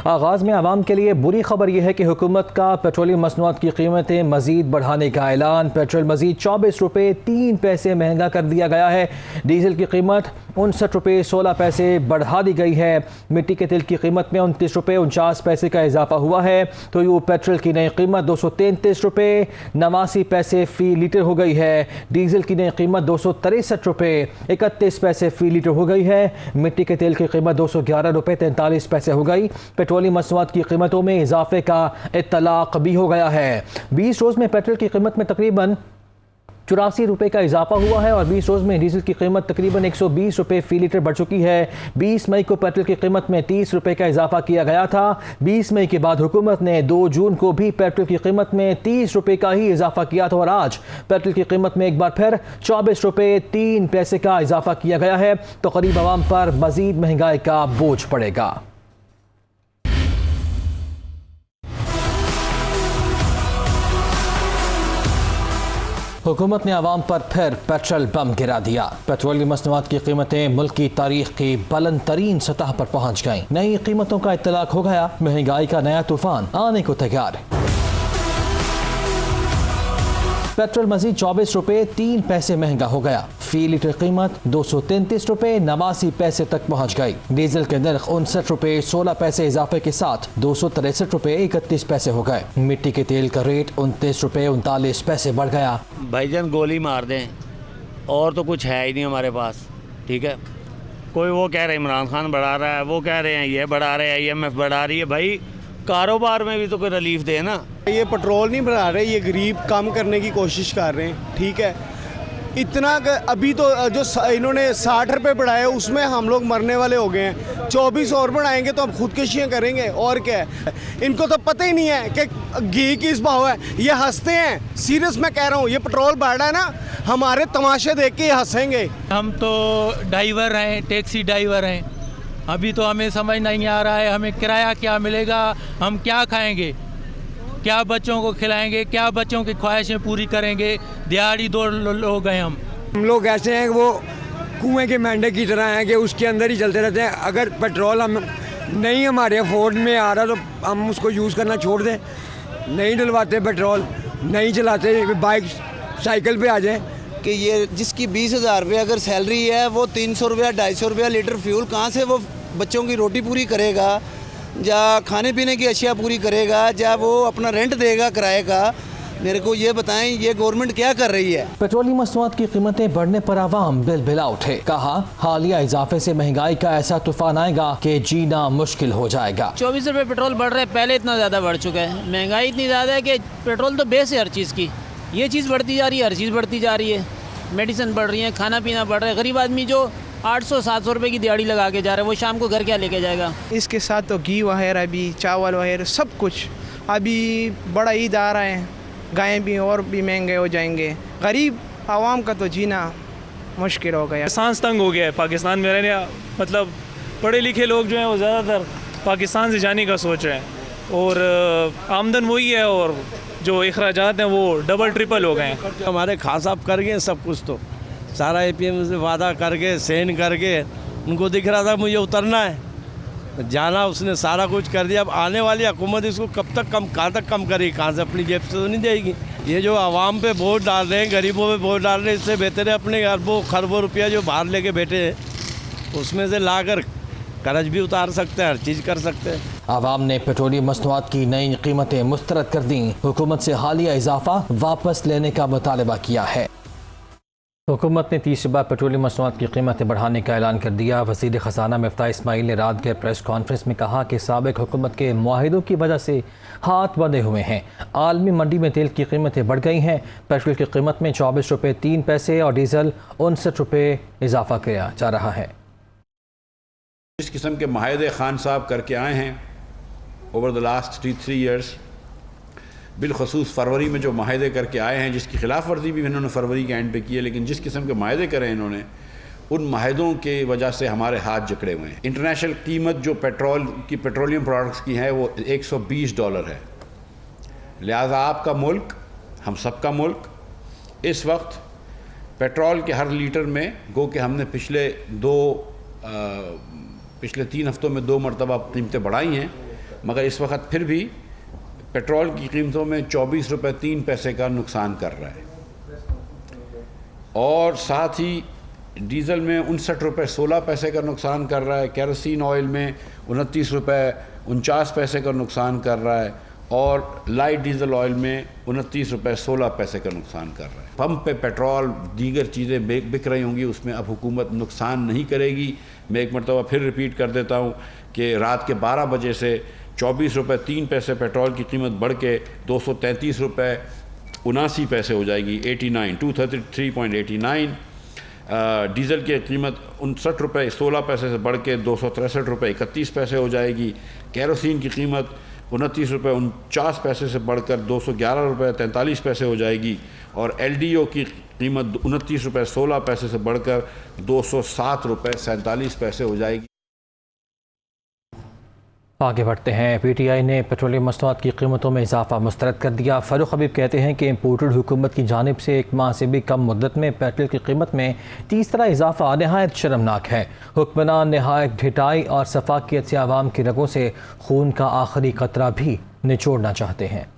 आगाज़ में आवाम के लिए बुरी खबर यह है कि हुकूमत का पेट्रोलियम मसनूआत की कीमतें मज़ीद बढ़ाने का ऐलान। पेट्रोल मज़ीद 24 रुपये 3 पैसे महंगा कर दिया गया है। डीजल की कीमत 59 रुपये 16 पैसे बढ़ा दी गई है। मिट्टी के तेल की कीमत में 29 रुपये 49 पैसे का इजाफा हुआ है। तो यू पेट्रोल की नई कीमत 233 रुपये 89 पैसे फ़ी लीटर हो गई है। डीजल की नई कीमत 263 रुपये 31 पैसे फ़ी लीटर हो गई है। मिट्टी के तेल की कीमत 211 रुपये 43 पैसे हो गई। पेट्रोलियम मसनूआत की कीमतों में इजाफे का इत्तलाक भी हो गया है। 20 रोज़ में पेट्रोल की कीमत में तकरीबन 84 रुपये का इजाफा हुआ है और 20 रोज़ में डीजल की कीमत तकरीबन 120 रुपये फ़ी लीटर बढ़ चुकी है। 20 मई को पेट्रोल की कीमत में 30 रुपये का इजाफा किया गया था। 20 मई के बाद हुकूमत ने 2 जून को भी पेट्रोल की कीमत में 30 रुपये का ही इजाफा किया था और आज पेट्रोल की कीमत में एक बार फिर 24 रुपये 3 पैसे का इजाफा किया गया है। तो गरीब आवाम पर मज़ीद महंगाई का बोझ पड़ेगा। हुकूमत ने आवाम पर फिर पेट्रोल बम गिरा दिया। पेट्रोलियम मसनूआत की कीमतें मुल्क की तारीख की बुलंद तरीन सतह पर पहुँच गईं। नई कीमतों का इत्तलाक हो गया। महंगाई का नया तूफान आने को तैयार। पेट्रोल मजीद 24 रुपये 3 पैसे महंगा हो गया। फी लीटर कीमत 233 रुपये 89 पैसे तक पहुंच गई। डीजल के नर्ख 59 रुपये 16 पैसे इजाफे के साथ 263 रुपये 31 पैसे हो गए। मिट्टी के तेल का रेट 29 रुपये 39 पैसे बढ़ गया। भाईजान गोली मार दें और तो कुछ है ही नहीं हमारे पास। ठीक है, कोई वो कह रहे इमरान खान बढ़ा रहा है, वो कह रहे हैं ये बढ़ा रहे हैं, IMF बढ़ा रही है। भाई कारोबार में भी तो कोई रिलीफ दे ना। ये पेट्रोल नहीं बढ़ा रहे, ये गरीब कम करने की कोशिश कर रहे हैं। ठीक है, इतना अभी तो जो इन्होंने 60 रुपये बढ़ाए उसमें हम लोग मरने वाले हो गए हैं। 24 और बढ़ाएंगे तो हम खुदकुशियाँ करेंगे और क्या है। इनको तो पता ही नहीं है कि घी किस भाव है। ये हंसते हैं, सीरियस मैं कह रहा हूँ। ये पेट्रोल बढ़ रहा है ना, हमारे तमाशे देख के हंसेंगे। हम तो ड्राइवर हैं, टैक्सी ड्राइवर हैं। अभी तो हमें समझ नहीं आ रहा है हमें किराया क्या मिलेगा, हम क्या खाएंगे, क्या बच्चों को खिलाएंगे, क्या बच्चों की ख्वाहिशें पूरी करेंगे। दिहाड़ी दो लोग हैं हम लोग ऐसे हैं कि वो कुएं के मेंढे की तरह हैं कि उसके अंदर ही चलते रहते हैं। अगर पेट्रोल हम नहीं हमारे अफोर्ड में आ रहा तो हम उसको यूज़ करना छोड़ दें। नहीं डलवाते पेट्रोल, नहीं चलाते, बाइक साइकिल पे आ जाए। कि ये जिसकी 20,000 रुपये अगर सैलरी है वो 300 रुपया 250 रुपया लीटर फ्यूल कहाँ से वो बच्चों की रोटी पूरी करेगा, या खाने पीने की अशिया पूरी करेगा, या वो अपना रेंट देगा किराए का। मेरे को ये बताएं ये गवर्नमेंट क्या कर रही है। पेट्रोलियम मसनूआत की कीमतें बढ़ने पर आवाम बिलबिला उठे। कहा हालिया इजाफे से महंगाई का ऐसा तूफान आएगा कि जीना मुश्किल हो जाएगा। 24 रुपये पेट्रोल बढ़ रहा है, पहले इतना ज़्यादा बढ़ चुका है। महंगाई इतनी ज़्यादा है कि पेट्रोल तो बेस है हर चीज़ की। ये चीज़ बढ़ती जा रही है, हर चीज़ बढ़ती जा रही है। मेडिसिन बढ़ रही है, खाना पीना बढ़ रहा है। गरीब आदमी जो 800-700 रुपये की दिहाड़ी लगा के जा रहा है वो शाम को घर क्या लेके जाएगा। इसके साथ तो घी वगैरह भी, चावल वगैरह सब कुछ। अभी बड़ा ईद आ रहा है, गायें भी और भी महंगे हो जाएंगे। गरीब आवाम का तो जीना मुश्किल हो गया। सांस तंग हो गया है पाकिस्तान में रहने। मतलब पढ़े लिखे लोग जो हैं वो ज़्यादातर पाकिस्तान से जाने का सोच रहे हैं और आमदन वही है और जो अखराजात हैं वो डबल ट्रिपल हो गए हैं। हमारे खास आप कर गए सब कुछ, तो सारा APM से वादा करके सेंड करके उनको दिख रहा था मुझे उतरना है, जाना, उसने सारा कुछ कर दिया। अब आने वाली हुकूमत इसको कब तक कम, कहाँ तक कम करेगी, कहाँ से अपनी जेब से तो नहीं देगी। ये जो आवाम पे वोट डाल रहे हैं, गरीबों पे वोट डाल रहे हैं, इससे बेहतर है अपने अरबों खरबों रुपया जो बाहर लेके बैठे हैं उसमें से लाकर कर्ज भी उतार सकते हैं, हर चीज़ कर सकते हैं। आवाम ने पेट्रोलियम मसनूआत की नई कीमतें मुस्तरद कर दी। हुकूमत से हालिया इजाफा वापस लेने का मुतालबा किया है। हुकूमत ने 30 बार पेट्रोलियम मसनूआत की कीमतें बढ़ाने का ऐलान कर दिया। वज़ीर ख़ज़ाना मिफ्ताह इस्माइल ने रात के प्रेस कॉन्फ्रेंस में कहा कि साबिक़ हुकूमत के मुआहिदों की वजह से हाथ बंधे हुए हैं। आलमी मंडी में तेल की कीमतें बढ़ गई हैं। पेट्रोल की कीमत में 24 रुपये 3 पैसे और डीजल 59 रुपये इजाफा किया जा रहा है। जिस किस्म के मुआहिदे खान साहब करके आए हैं ओवर द लास्ट 3 ईयर्स, बिलखसूस फरवरी में जो माहिदे करके आए हैं, जिसकी खिलाफ वर्जी भी इन्होंने फरवरी के एंड पे की है, लेकिन जिस किस्म के माहिदे करे इन्होंने, उन माहिदों के वजह से हमारे हाथ जकड़े हुए हैं। इंटरनेशनल कीमत जो पेट्रोल की, पेट्रोलियम प्रोडक्ट्स की है वो $120 है। लिहाजा आपका मुल्क, हम सब का मुल्क, इस वक्त पेट्रोल के हर लीटर में गो कि हमने पिछले 3 हफ्तों में 2 मरतबा कीमतें बढ़ाई हैं, मगर इस वक्त फिर भी पेट्रोल की कीमतों में 24 रुपये 3 पैसे का नुकसान कर रहा है, और साथ ही डीज़ल में 59 रुपये 16 पैसे का नुकसान कर रहा है, केरोसिन ऑयल में 29 रुपये 49 पैसे का नुकसान कर रहा है, और लाइट डीजल ऑयल में 29 रुपये 16 पैसे का नुकसान कर रहा है। पंप पे पेट्रोल दीगर चीज़ें बिक रही होंगी, उसमें अब हुकूमत नुकसान नहीं करेगी। मैं एक मरतबा फिर रिपीट कर देता हूँ कि रात के 12 बजे से 24 रुपये 3 पैसे पेट्रोल की कीमत बढ़ के 233 रुपये 79 पैसे हो जाएगी, 233.89। डीज़ल की कीमत 59 रुपये 16 पैसे से बढ़ के 263 रुपये 31 पैसे हो जाएगी। केरोसिन की कीमत 29 रुपये 49 पैसे से बढ़कर 211 रुपये 43 पैसे हो जाएगी, और LDO की कीमत 29 रुपये 16 पैसे से बढ़कर 207 रुपये 47 पैसे हो जाएगी। आगे बढ़ते हैं। PTI ने पेट्रोलियम मसनूआत की कीमतों में इजाफा मुस्तरद कर दिया। फ़ारूक हबीब कहते हैं कि इम्पोर्टेड हुकूमत की जानिब से 1 माह से भी कम मुद्दत में पेट्रोल की कीमत में तीसरा इजाफा नहायत शर्मनाक है। हुक्मरान नहायत ढिठाई और सफाकियत से आवाम की रगों से खून का आखिरी कतरा भी निचोड़ना चाहते हैं।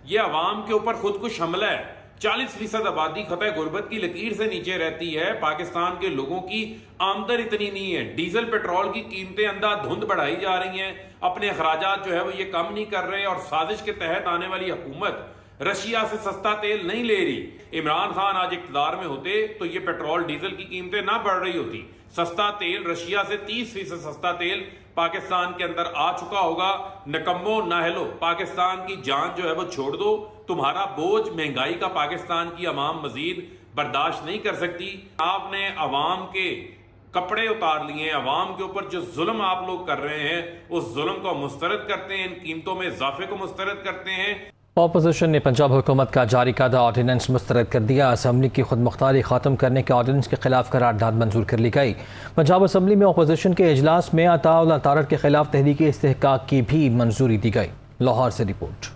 ये आवाम के ऊपर खुदकुश हमला है। 40% आबादी खतरे गुर्बत की लकीर से नीचे रहती है। पाकिस्तान के लोगों की आमदन इतनी नहीं है। डीजल पेट्रोल की कीमतें अंधाधुंध बढ़ाई जा रही हैं, अपने अखराजात जो है वो ये कम नहीं कर रहे, और साजिश के तहत आने वाली हुकूमत रशिया से सस्ता तेल नहीं ले रही। इमरान खान आज इक़्तिदार में होते तो ये पेट्रोल डीजल की कीमतें ना बढ़ रही होती। सस्ता तेल रशिया से 30% सस्ता तेल पाकिस्तान के अंदर आ चुका होगा। नकम्मो नाहलो, पाकिस्तान की जान जो है वो छोड़ दो। तुम्हारा बोझ महंगाई का पाकिस्तान की अवाम मजीद बर्दाश्त नहीं कर सकती। आपने अवाम के कपड़े उतार लिए हैं। अवाम के ऊपर जो जुल्म आप लोग कर रहे हैं उस जुल्म को मुस्तरद करते हैं, इन कीमतों में इजाफे को मुस्तरद करते हैं। अपोजिशन ने पंजाब हुकूमत का जारी करदा ऑर्डीनेंस मुस्तरद कर दिया। असम्बली की खुद मुख्तारी ख़त्म करने के ऑर्डीनेंस के खिलाफ करारदाद मंजूर कर ली गई। पंजाब असम्बली में अपोजिशन के इजलास में अताउल तारड़ के खिलाफ तहरीक इस्तेहकाक की भी मंजूरी दी गई। लाहौर से रिपोर्ट।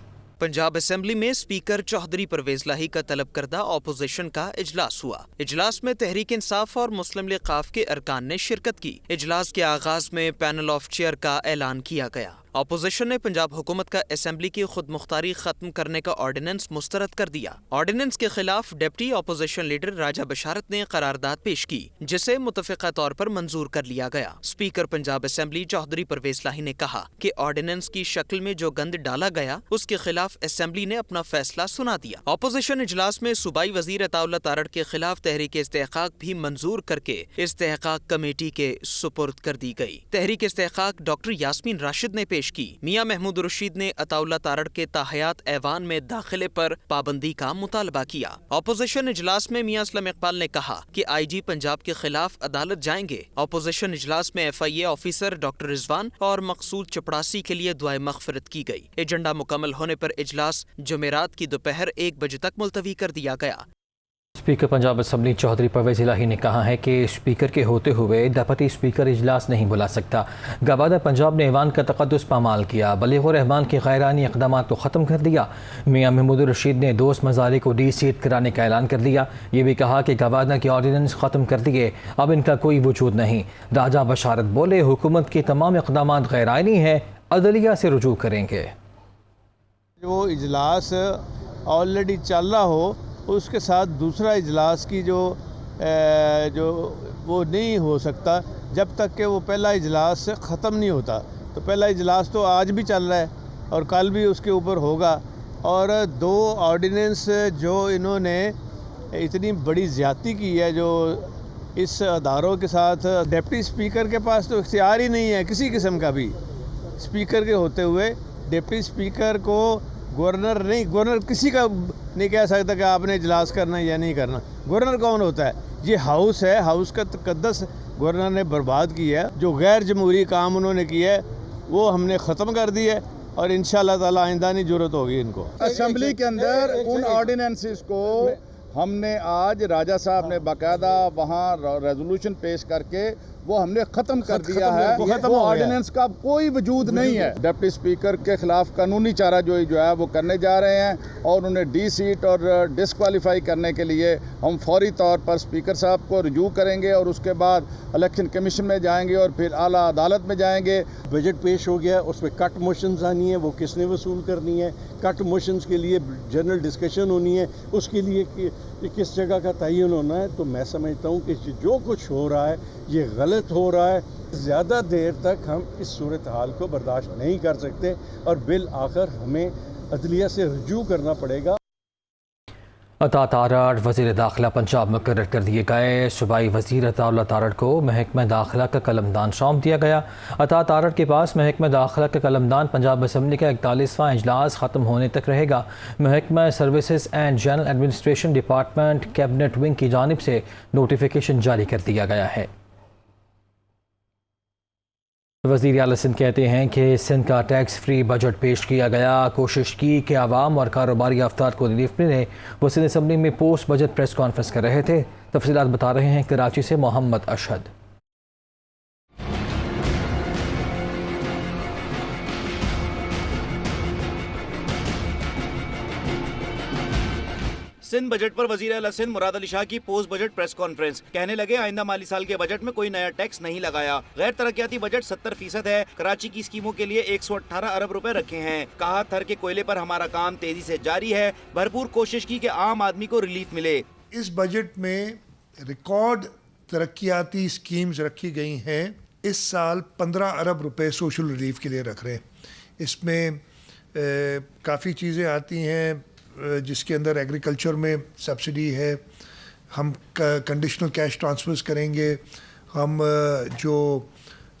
पंजाब असेंबली में स्पीकर चौधरी परवेज लाही का तलब करदा अपोजिशन का इजलास हुआ। इजलास में तहरीक इंसाफ और मुस्लिम लीग काफ के अरकान ने शिरकत की। इजलास के आगाज में पैनल ऑफ चेयर का ऐलान किया गया। अपोजिशन ने पंजाब हुकूमत का असेंबली की खुद मुख्तारी खत्म करने का ऑर्डिनेंस मुस्तरद कर दिया। ऑर्डिनेंस के खिलाफ डिप्टी अपोजिशन लीडर राजा बशारत ने करारदाद पेश की, जिसे मुतफ़िक़ा तौर पर मंजूर कर लिया गया। स्पीकर पंजाब असेंबली चौधरी परवेज लाही ने कहा कि ऑर्डिनेंस की शक्ल में जो गंद डाला गया उसके खिलाफ असेंबली ने अपना फैसला सुना दिया। अपोजिशन इजलास में सूबाई वजीर अताउल्ला तारड़ के खिलाफ तहरीक इस्तेहकाक भी मंजूर करके इस्तेहकाक कमेटी के सुपुर्द कर दी गई। तहरीक इस्तेहकाक डॉक्टर यास्मीन राशिद ने पेश की। मियां महमूद रशीद ने अताउल्ला तारड़ के ताहयात ऐवान में दाखिले पर पाबंदी का मुतालबा किया। अपोजिशन इजलास में मियां असलम इकबाल ने कहा कि IG पंजाब के खिलाफ अदालत जाएंगे। अपोजिशन इजलास में FIA ऑफिसर डॉक्टर रिजवान और मकसूद चपड़ासी के लिए दुआए मगफिरत की गई। एजेंडा मुकम्मल होने पर इजलास जुमेरात की दोपहर 1 बजे तक मुलतवी कर दिया गया। स्पीकर पंजाब असम्बली चौधरी परवेज लाही ने कहा है कि स्पीकर के होते हुए डिप्टी स्पीकर इजलास नहीं बुला सकता। गवादर पंजाब ने ऐवान का तक़द्दुस पामाल किया, बलीग़ुर रहमान के गैरानी इक़दाम को ख़त्म कर दिया। मियां महमूद रशीद ने दोस्त मज़ारी को डी-सीट कराने का ऐलान कर दिया। ये भी कहा कि गवादर के ऑर्डिनेंस ख़त्म कर दिए, अब इनका कोई वजूद नहीं। राजा बशारत बोले हुकूमत के तमाम इक़दाम गैरानी हैं, अदलिया से रुजू करेंगे। जो इजलास ऑलरेडी चल रहा हो उसके साथ दूसरा इजलास की जो वो नहीं हो सकता जब तक कि वो पहला इजलास ख़त्म नहीं होता। तो पहला इजलास तो आज भी चल रहा है और कल भी उसके ऊपर होगा। और 2 ऑर्डिनेंस जो इन्होंने इतनी बड़ी ज़्यादती की है जो इस अदारों के साथ, डिप्टी स्पीकर के पास तो इख्तियार ही नहीं है किसी किस्म का भी। स्पीकर के होते हुए डिप्टी स्पीकर को गवर्नर किसी का नहीं कह सकता कि आपने इजलास करना या नहीं करना। गवर्नर कौन होता है? ये हाउस है, हाउस का तकद्दस गवर्नर ने बर्बाद किया है। जो गैर जमहूरी काम उन्होंने किया है वो हमने ख़त्म कर दिया है और इंशाअल्लाह ताला आइंदा नहीं ज़रूरत होगी इनको। असेंबली के अंदर उन ऑर्डिनेंसेस को हमने आज राजा साहब ने बाकायदा वहाँ रेजोल्यूशन पेश करके वो हमने खत्म कर दिया है। वो ऑर्डिनेंस का कोई वजूद नहीं है। डिप्टी स्पीकर के खिलाफ कानूनी चाराजोई जो है वो करने जा रहे हैं और उन्हें डी सीट और डिस्क्वालीफाई करने के लिए हम फौरी तौर पर स्पीकर साहब को रिजू करेंगे और उसके बाद इलेक्शन कमीशन में जाएंगे और फिर आला अदालत में जाएंगे। बजट पेश हो गया, उसमें कट मोशंस आनी है, वो किसने वसूल करनी है, कट मोशंस के लिए जनरल डिस्कशन होनी है, उसके लिए किस जगह का तयन होना है। तो मैं समझता हूँ कि जो कुछ हो रहा है ये गलत हो रहा है। ज़्यादा देर तक हम इस सूरत हाल को बर्दाश्त नहीं कर सकते और बिल आखिर हमें अदलिया से रुजू करना पड़ेगा। अता तारड़ वज़ीर दाखिला पंजाब मुकर्रर कर दिए गए। सूबाई वज़ीर अताउल्लाह तारड़ को महकमा दाखिला का कलमदान सौंप दिया गया। अता तारड़ के पास महकमा दाखिला का कलमदान पंजाब असम्बली का 41वां इजलास ख़त्म होने तक रहेगा। महकमा services and general administration department cabinet wing की जानिब से नोटिफिकेशन जारी कर दिया गया है। वज़ीर आला सिंध कहते हैं कि सिंध का टैक्स फ्री बजट पेश किया गया। कोशिश की कि आवाम और कारोबारी अफराद को रिलीफ मिले। वो सिंध असम्बली में पोस्ट बजट प्रेस कॉन्फ्रेंस कर रहे थे। तफसीलात बता रहे हैं कराची से मोहम्मद अशहद। सिंध बजट पर वजीर आला सिंध मुराद अली शाह की पोस्ट बजट प्रेस कॉन्फ्रेंस। कहने लगे आइंदा माली साल के बजट में कोई नया टैक्स नहीं लगाया। गैर तरक्याती बजट 70% है। कराची की स्कीमों के लिए 118 अरब रुपए रखे हैं। कहा थर के कोयले पर हमारा काम तेजी से जारी है। भरपूर कोशिश की कि आम आदमी को रिलीफ मिले। इस बजट में रिकॉर्ड तरक्याती स्कीम्स रखी गई हैं। इस साल 15 अरब रुपए सोशल रिलीफ के लिए रख रहे हैं। इसमें काफ़ी चीज़ें आती हैं जिसके अंदर एग्रीकल्चर में सब्सिडी है। हम कंडीशनल कैश ट्रांसफर्स करेंगे। हम जो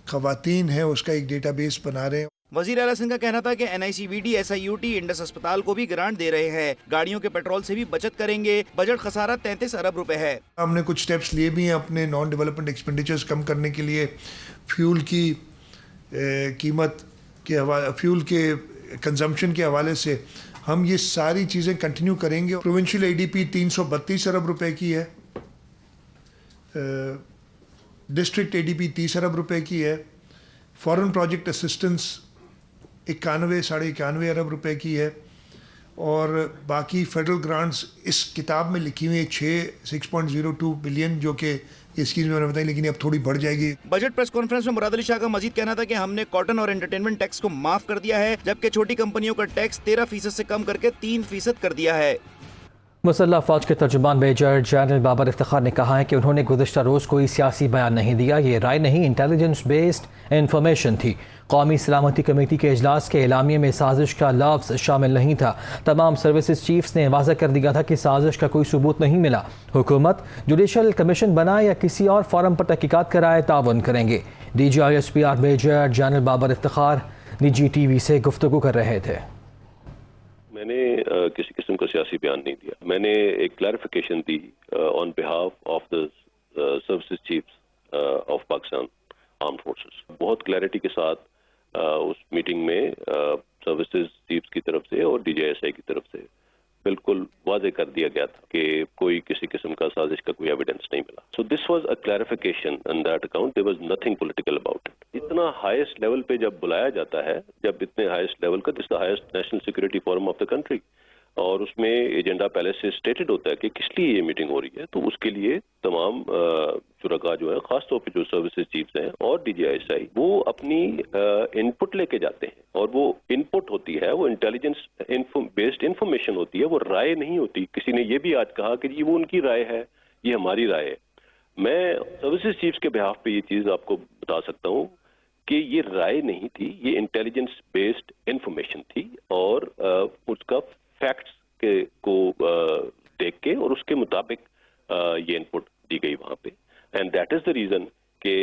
ख़वातीन हैं उसका एक डेटाबेस बना रहे हैं। वज़ीर आला सिंध का कहना था कि NICVD, SIUT, इंडस अस्पताल को भी ग्रांट दे रहे हैं। गाड़ियों के पेट्रोल से भी बचत करेंगे। बजट खसारा 33 अरब रुपए है। हमने कुछ स्टेप्स लिए भी हैं अपने नॉन डेवलपमेंट एक्सपेंडिचर्स कम करने के लिए। फ्यूल की कीमत के हवाले, फ्यूल के कंजम्पशन के हवाले से हम ये सारी चीज़ें कंटिन्यू करेंगे। प्रोविंशियल ADP 332 अरब रुपए की है। डिस्ट्रिक्ट ADP 30 अरब रुपए की है। फॉरेन प्रोजेक्ट असिस्टेंस 91-91.5 अरब रुपए की है। और बाकी फेडरल ग्रांट्स इस किताब में लिखी हुई है 6.02 बिलियन, जो कि इसकी मैंने बताई, लेकिन अब थोड़ी बढ़ जाएगी। बजट प्रेस कॉन्फ्रेंस में मुराद अली शाह का मजीद कहना था कि हमने कॉटन और एंटरटेनमेंट टैक्स को माफ कर दिया है, जबकि छोटी कंपनियों का टैक्स 13% से कम करके 3% कर दिया है। मुसल्लह फ़ौज के तर्जुमान मेजर जनरल बाबर इफ्तिखार ने कहा है कि उन्होंने गुज़िश्ता रोज़ कोई सियासी बयान नहीं दिया। ये राय नहीं, इंटेलिजेंस बेस्ड इंफॉर्मेशन थी। कौमी सलामती कमेटी के इजलास के एलामिये में साजिश का लफ्ज़ शामिल नहीं था। तमाम सर्विसेज चीफ्स ने वाज़ह कर दिया था कि साजिश का कोई सबूत नहीं मिला। हुकूमत जुडिशल कमीशन बनाए या किसी और फॉरम पर तहकीकात कराए ताउन करेंगे। DGISPR major general Babar Iftikhar निजी TV से गुफ्तगू कर रहे थे। मैंने किसी किस्म का सियासी बयान नहीं दिया। मैंने एक clarification the on behalf of the services chiefs of Pakistan armed forces. बहुत क्लैरिटी के साथ उस मीटिंग में सर्विसेज चीफ्स की तरफ से और DGISI की तरफ से बिल्कुल वाजे कर दिया गया था कि कोई किसी किस्म का साजिश का कोई एविडेंस नहीं मिला। So this was a clarification on that account. There was nothing political about it. इतना हाईएस्ट लेवल पे जब बुलाया जाता है, जब इतने हाईएस्ट लेवल का, this the highest national security forum of the country, और उसमें एजेंडा पहले से स्टेटेड होता है कि किस लिए ये मीटिंग हो रही है, तो उसके लिए तमाम शुरका जो है, खासतौर पर जो सर्विसेज चीफ्स हैं और DGISI, वो अपनी इनपुट लेके जाते हैं। और वो इनपुट होती है, वो इंटेलिजेंस बेस्ड इंफॉर्मेशन होती है, वो राय नहीं होती। किसी ने ये भी आज कहा कि ये वो उनकी राय है, ये हमारी राय है। मैं सर्विसेज चीफ्स के बिहाफ पे ये चीज़ आपको बता सकता हूँ कि ये राय नहीं थी, ये इंटेलिजेंस बेस्ड इंफॉर्मेशन थी और उसका फैक्ट्स को देख के और उसके मुताबिक ये इनपुट दी गई वहाँ पे। And that is the reason कि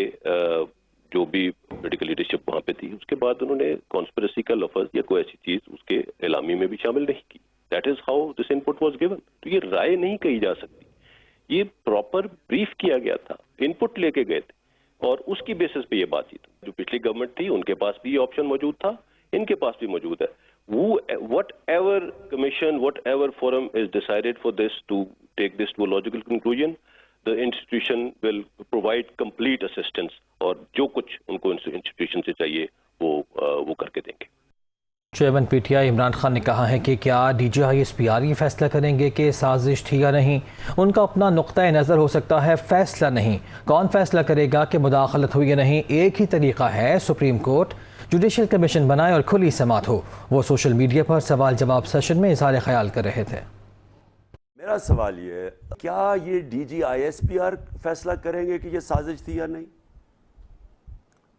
जो भी पॉलिटिकल लीडरशिप वहाँ पे थी, उसके बाद उन्होंने कॉन्स्पिरेसी का लफ्ज या कोई ऐसी चीज उसके एलामी में भी शामिल नहीं की। That is how this input was given. तो ये राय नहीं कही जा सकती, ये प्रॉपर ब्रीफ किया गया था, इनपुट लेके गए थे और उसकी बेसिस पे ये बातचीत। जो पिछली गवर्नमेंट थी उनके पास भी ये ऑप्शन मौजूद था, इनके पास भी मौजूद है। Whatever commission, whatever forum is decided for this to take this to a logical conclusion, the institution will provide complete assistance और जो कुछ उनको इंस्टीट्यूशन से चाहिए वो करके देंगे। चेयरमैन पीटीआई इमरान खान ने कहा है कि क्या DGISPR ये फैसला करेंगे कि साजिश थी या नहीं। उनका अपना नुक्ता नज़र हो सकता है, फैसला नहीं। कौन फैसला करेगा कि मुदाखलत हुई या नहीं? एक ही तरीका है, सुप्रीम कोर्ट जुडिशल कमीशन बनाए और खुली समात हो। वो सोशल मीडिया पर सवाल जवाब सेशन में इज़हार ख्याल कर रहे थे। मेरा सवाल ये है, क्या ये DGISPR फैसला करेंगे कि ये साजिश थी या नहीं?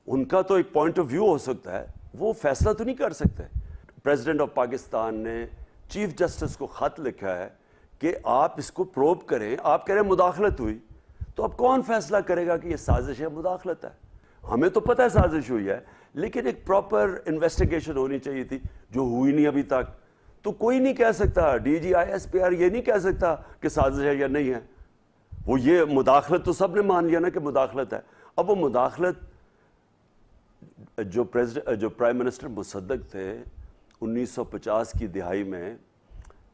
उनका तो एक पॉइंट ऑफ व्यू हो सकता है, वो फैसला तो नहीं कर सकते। प्रेसिडेंट ऑफ पाकिस्तान ने चीफ जस्टिस को ख़त लिखा है कि आप इसको प्रोब करें। आप कह रहे हैं मुदाखलत हुई, तो अब कौन फैसला करेगा कि ये साजिश है, मुदाखलत है? हमें तो पता है साजिश हुई है, लेकिन एक प्रॉपर इन्वेस्टिगेशन होनी चाहिए थी, जो हुई नहीं अभी तक। तो कोई नहीं कह सकता, DGISPR ये नहीं कह सकता कि साजिश है या नहीं है। वो ये मुदाखलत तो सब ने मान लिया ना कि मुदाखलत है। अब वो मुदाखलत जो प्राइम मिनिस्टर मुसद्दक थे 1950 की दिहाई में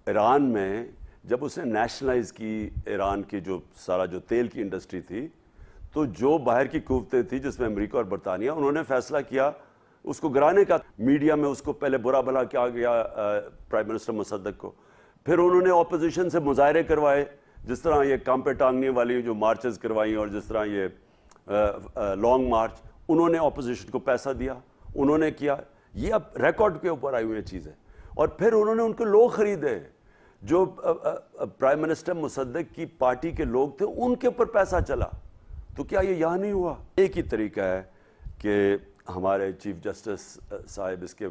ईरान में, जब उसने नेशनलाइज की ईरान की जो सारा जो तेल की इंडस्ट्री थी, तो जो बाहर की कुव्वतें थी जिसमें अमेरिका और बरतानिया, उन्होंने फैसला किया उसको गिराने का। मीडिया में उसको पहले बुरा भला किया गया प्राइम मिनिस्टर मुसद्दक को, फिर उन्होंने ऑपोजिशन से मुजाहरे करवाए, जिस तरह ये काम पे टांगने वाली जो मार्चेस करवाई और जिस तरह ये लॉन्ग मार्च, उन्होंने ऑपोजिशन को पैसा दिया, उन्होंने किया। ये अब रिकॉर्ड के ऊपर आई हुई है चीज़ें। और फिर उन्होंने उनको लोग ख़रीदे जो प्राइम मिनिस्टर मुसद्दक की पार्टी के लोग थे, उनके ऊपर पैसा चला। तो क्या ये यहाँ नहीं हुआ? एक ही तरीका है कि हमारे चीफ जस्टिस साहब इसके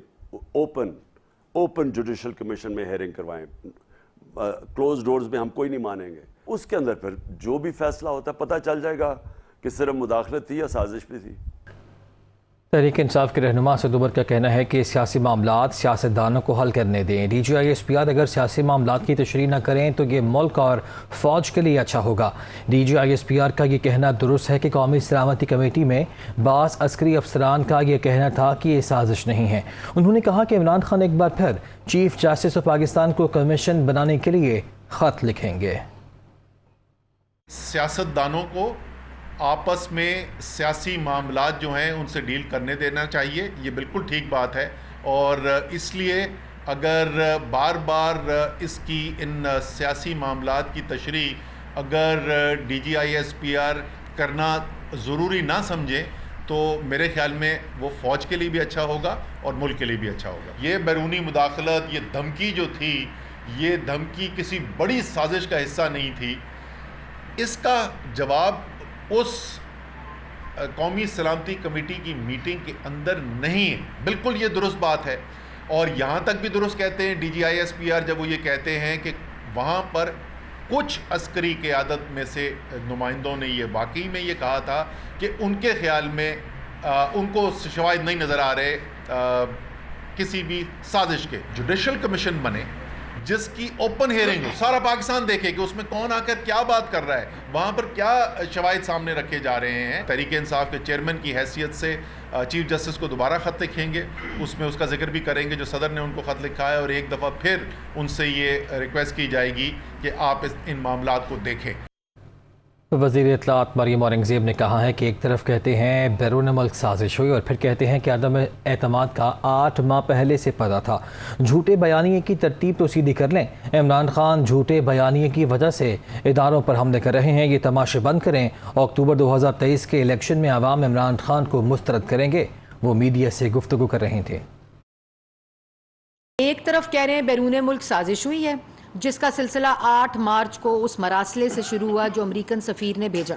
ओपन जुडिशल कमीशन में हेयरिंग करवाएं। क्लोज डोर्स में हम कोई नहीं मानेंगे। उसके अंदर फिर जो भी फैसला होता है पता चल जाएगा कि सिर्फ मुदाखलत थी या साजिश भी थी। तहरीक इंसाफ के रहनुमा सदुबर का कहना है कि सियासी मामलात सियासतदानों को हल करने दें। DGISPR अगर सियासी मामलात की तशरीह न करें तो ये मुल्क और फ़ौज के लिए अच्छा होगा। DGISPR का ये कहना दुरुस्त है कि कौमी सलामती कमेटी में बाज़ अस्करी अफसरान का ये कहना था कि ये साजिश नहीं है। उन्होंने कहा कि इमरान खान एक बार फिर चीफ जस्टिस ऑफ पाकिस्तान को कमीशन बनाने के लिए ख़त लिखेंगे। सियासतदानों को आपस में सियासी मामलात जो हैं उनसे डील करने देना चाहिए, ये बिल्कुल ठीक बात है। और इसलिए अगर बार बार इसकी इन सियासी मामलात की तशरीह अगर DGISPR करना ज़रूरी ना समझें, तो मेरे ख़्याल में वो फ़ौज के लिए भी अच्छा होगा और मुल्क के लिए भी अच्छा होगा। ये बैरूनी मुदाखलत, ये धमकी जो थी, ये धमकी किसी बड़ी साजिश का हिस्सा नहीं थी। इसका जवाब उस कौमी सलामती कमेटी की मीटिंग के अंदर नहीं है। बिल्कुल ये दुरुस्त बात है। और यहाँ तक भी दुरुस्त कहते हैं DGISPR जब वो ये कहते हैं कि वहाँ पर कुछ अस्करी क़यादत में से नुमाइंदों ने ये वाकई में ये कहा था कि उनके ख़्याल में उनको शवाहिद नहीं नज़र आ रहे किसी भी साजिश के। जुडिशल कमीशन बने जिसकी ओपन हियरिंग हो, सारा पाकिस्तान देखे कि उसमें कौन आकर क्या बात कर रहा है, वहाँ पर क्या शवाहिद सामने रखे जा रहे हैं। तहरीक इंसाफ के चेयरमैन की हैसियत से चीफ जस्टिस को दोबारा ख़त लिखेंगे, उसमें उसका जिक्र भी करेंगे जो सदर ने उनको ख़त लिखा है, और एक दफ़ा फिर उनसे ये रिक्वेस्ट की जाएगी कि आप इन मामलात को देखें। वज़ीर इत्तलात मरियम औरंगज़ेब ने कहा है कि एक तरफ कहते हैं बैरून मुल्क साजिश हुई और फिर कहते हैं कि अदम एतमाद का 8 माह पहले से पता था। झूठे बयानिए की तरतीब तो सीधी कर लें। इमरान खान झूठे बयानिए की वजह से इदारों पर हमले कर रहे हैं, ये तमाशे बंद करें। अक्टूबर 2023 के इलेक्शन में आवाम इमरान खान को मुस्तरद करेंगे। वो मीडिया से गुफ्तगू कर रहे थे। एक तरफ कह रहे हैं बैरून मुल्क साजिश हुई है, जिसका सिलसिला 8 मार्च को उस मरासले से शुरू हुआ जो अमेरिकन सफ़ीर ने भेजा।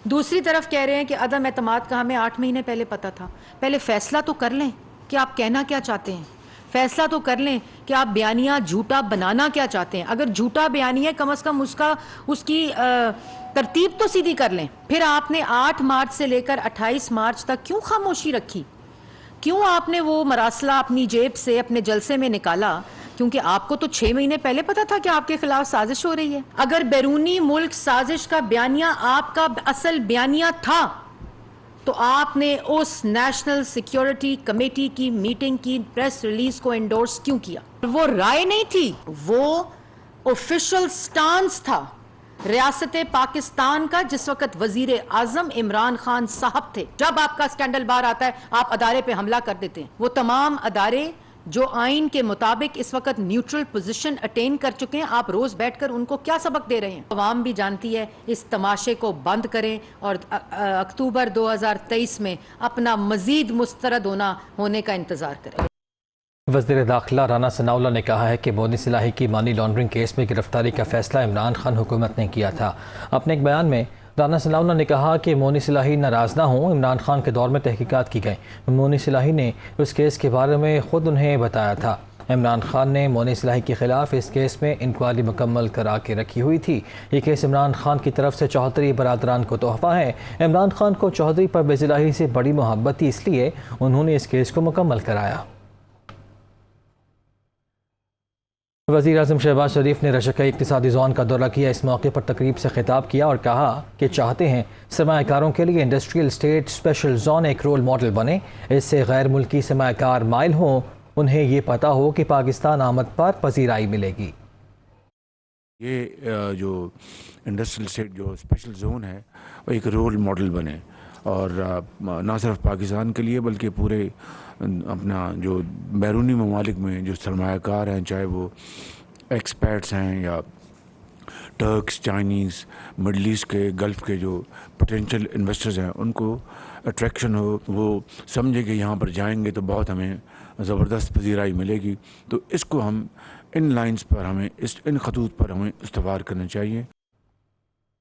दूसरी तरफ कह रहे हैं कि अदम एतमाद का हमें 8 महीने पहले पता था। पहले फैसला तो कर लें कि आप कहना क्या चाहते हैं, फैसला तो कर लें कि आप बयानिया झूठा बनाना क्या चाहते हैं। अगर झूठा बयानिया कम अज़ कम उसकी तरतीब तो सीधी कर लें। फिर आपने 8 मार्च से लेकर 28 मार्च तक क्यों खामोशी रखी? क्यों आपने वो मरासला अपनी जेब से अपने जलसे में निकाला? क्योंकि आपको तो 6 महीने पहले पता था कि आपके खिलाफ साजिश हो रही है। अगर बैरूनी मुल्क साजिश का बयानिया आपका असल बयानिया था, तो आपने उस नेशनल सिक्योरिटी कमेटी की मीटिंग की प्रेस रिलीज को एंडोर्स क्यों किया? वो राय नहीं थी, वो ऑफिशियल स्टांस था रियासत पाकिस्तान का जिस वक्त वजीर आजम इमरान खान साहब थे, जब आपका स्कैंडल बाहर आता है आप अदारे पे हमला कर देते हैं। वो तमाम अदारे जो आइन के मुताबिक इस वक्त न्यूट्रल पोजीशन अटेन कर चुके हैं, आप रोज बैठकर उनको क्या सबक दे रहे हैं? अवाम भी जानती है, इस तमाशे को बंद करें और अक्टूबर 2023 में अपना मजीद मुस्तरद होने का इंतजार करें। वज़ीर दाखिला राना सनाउल्लाह ने कहा है कि मोनी सिलाही की मनी लॉन्ड्रिंग केस में गिरफ्तारी का फैसला इमरान खान हुकूमत ने किया था। अपने एक बयान में राना सनाउल्लाह ने कहा कि मोनी सिलाही नाराज़ ना हों, इमरान खान के दौर में तहकीकात की गई। मोनी सिलाही ने उस केस के बारे में ख़ुद उन्हें बताया था। इमरान खान ने मोनी सिलाही के ख़िलाफ़ इस केस में इंक्वायरी मुकम्मल करा के रखी हुई थी। ये केस इमरान खान की तरफ से चौधरी बरादरान को तोहफ़ा है। इमरान खान को चौधरी परवेज़ इलाही से बड़ी मोहब्बत थी, इसलिए उन्होंने इस केस को मुकम्मल कराया। वज़ीर आज़म शहबाज शरीफ ने रशक इक़्तिसादी ज़ोन का दौरा किया। इस मौके पर तकरीब से खिताब किया और कहा कि चाहते हैं सरमायाकारों के लिए इंडस्ट्रियल स्टेट स्पेशल जोन एक रोल मॉडल बने। इससे गैर मुल्की सरमायाकार माइल हों, उन्हें ये पता हो कि पाकिस्तान आमद पर पजीराई मिलेगी। ये जो इंडस्ट्रियल स्टेट जो स्पेशल जोन है वो एक रोल मॉडल बने और ना सिर्फ पाकिस्तान के लिए बल्कि पूरे अपना जो बैरूनी ममालिक में जो सरमायाकार हैं, चाहे वो एक्सपर्ट्स हैं या टर्क्स, चाइनीज़, मिडल ईस्ट के, गल्फ़ के जो पोटेंशियल इन्वेस्टर्स हैं, उनको अट्रैक्शन हो, वो समझे कि यहाँ पर जाएंगे तो बहुत हमें ज़बरदस्त पजीराई मिलेगी। तो इसको हम इन लाइंस पर हमें इन खतूत पर हमें इस्तवार करना चाहिए।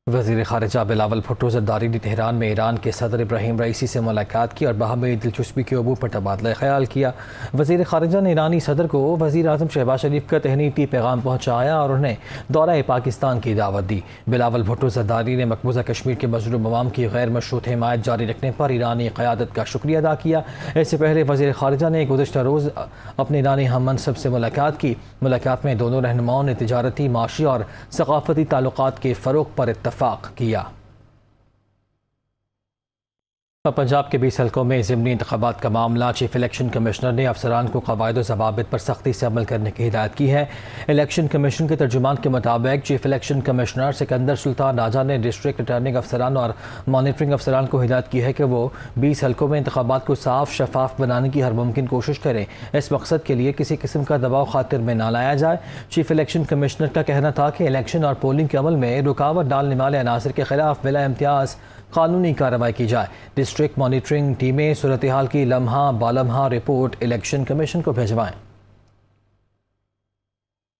वज़ीर ख़ारिजा बिलावल भुट्टो ज़रदारी ने तेहरान में ईरान के सदर इब्राहिम रईसी से मुलाकात की और बाहमी दिलचस्पी के अबूर पर तबादला ख्याल किया। वज़ीर ख़ारिजा ने ईरानी सदर को वज़ीर आज़म शहबाज शरीफ का तहनीती पैगाम पहुँचाया और उन्हें दौरा पाकिस्तान की दावत दी। बिलावल भुट्टो ज़रदारी ने मकबूजा कश्मीर के मज़लूम अवाम की गैर मशरूत हिमायत जारी रखने पर ईरानी क़यादत का शुक्रिया अदा किया। इससे पहले वज़ीर ख़ारिजा ने गुज़श्ता रोज़ अपने ईरानी हम मनसब से मुलाकात की। मुलाकात में दोनों रहनुमाओं ने तिजारती, माशी और सक़ाफ़ती ताल्लुक़ात के फ़रोग़ पर इत्तफ़ाक़ किया। पंजाब के 20 हलकों में ज़िमनी इंतख़ाबात का मामला, चीफ इलेक्शन कमिश्नर ने अफसरान को क़वायद व ज़वाबित पर सख्ती से अमल करने की हिदायत की है। इलेक्शन कमीशन के तर्जुमान के मुताबिक chief election commissioner Sikandar Sultan Raja ने डिस्ट्रिक्ट रिटर्निंग अफसरान और मॉनिटरिंग अफसरान को हिदायत की है कि वो 20 हलकों में इंतख़ाबात को साफ शफाफ बनाने की हर मुमकिन कोशिश करें। इस मकसद के लिए किसी किस्म का दबाव खातिर में ना लाया जाए। चीफ इलेक्शन कमिश्नर का कहना था कि इलेक्शन और पोलिंग के अमल में रुकावट डालने वाले अनासर के खिलाफ बिला इम्तियाज़ कानूनी कार्रवाई की जाए। डिस्ट्रिक्ट मॉनिटरिंग टीमें सूरत हाल की लम्हा बालम्हा रिपोर्ट इलेक्शन कमीशन को भिजवाएं।